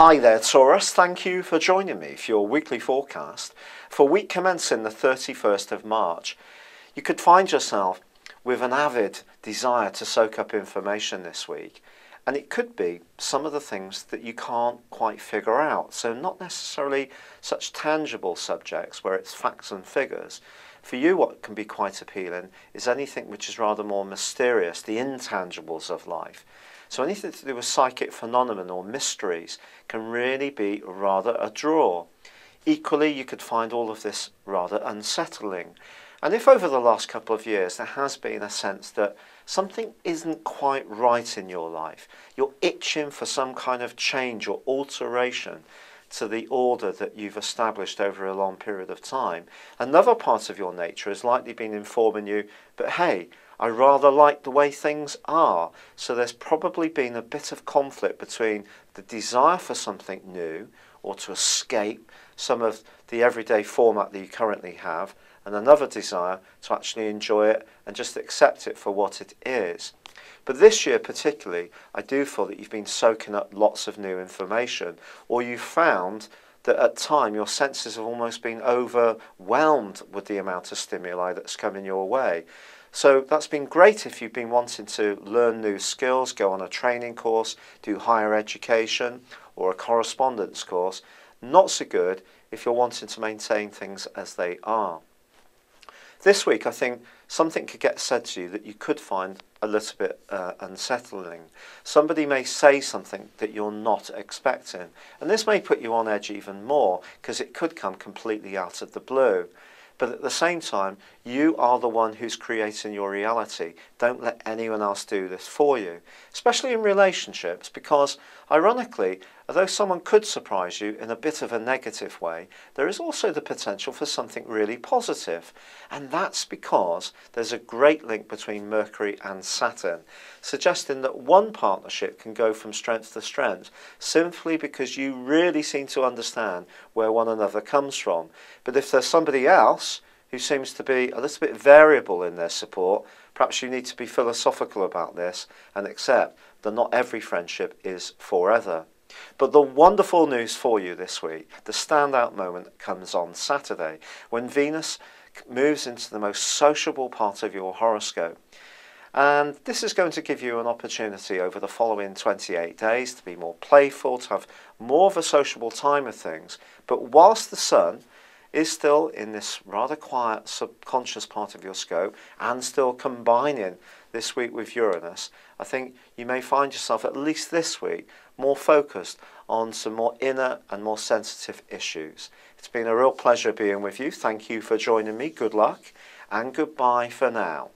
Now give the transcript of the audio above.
Hi there, Taurus. Thank you for joining me for your weekly forecast for week commencing the 31st of March. You could find yourself with an avid desire to soak up information this week, and it could be some of the things that you can't quite figure out. So not necessarily such tangible subjects where it's facts and figures. For you, what can be quite appealing is anything which is rather more mysterious, the intangibles of life. So anything to do with psychic phenomena or mysteries can really be rather a draw. Equally, you could find all of this rather unsettling. And if over the last couple of years there has been a sense that something isn't quite right in your life, you're itching for some kind of change or alteration to the order that you've established over a long period of time, another part of your nature has likely been informing you, but hey, I rather like the way things are. So there's probably been a bit of conflict between the desire for something new or to escape some of the everyday format that you currently have, and another desire to actually enjoy it and just accept it for what it is. But this year particularly, I do feel that you've been soaking up lots of new information, or you've found that at time your senses have almost been overwhelmed with the amount of stimuli that's coming your way. So that's been great if you've been wanting to learn new skills, go on a training course, do higher education or a correspondence course. Not so good if you're wanting to maintain things as they are. This week, I think something could get said to you that you could find a little bit unsettling. Somebody may say something that you're not expecting, and this may put you on edge even more because it could come completely out of the blue. But at the same time, you are the one who's creating your reality. Don't let anyone else do this for you, especially in relationships, because ironically, although someone could surprise you in a bit of a negative way, there is also the potential for something really positive. And that's because there's a great link between Mercury and Saturn, suggesting that one partnership can go from strength to strength simply because you really seem to understand where one another comes from. But if there's somebody else who seems to be a little bit variable in their support, perhaps you need to be philosophical about this and accept that not every friendship is forever. But the wonderful news for you this week, the standout moment comes on Saturday when Venus moves into the most sociable part of your horoscope. And this is going to give you an opportunity over the following 28 days to be more playful, to have more of a sociable time of things. But whilst the Sun is still in this rather quiet subconscious part of your scope and still combining this week with Uranus, I think you may find yourself, at least this week, more focused on some more inner and more sensitive issues. It's been a real pleasure being with you. Thank you for joining me. Good luck and goodbye for now.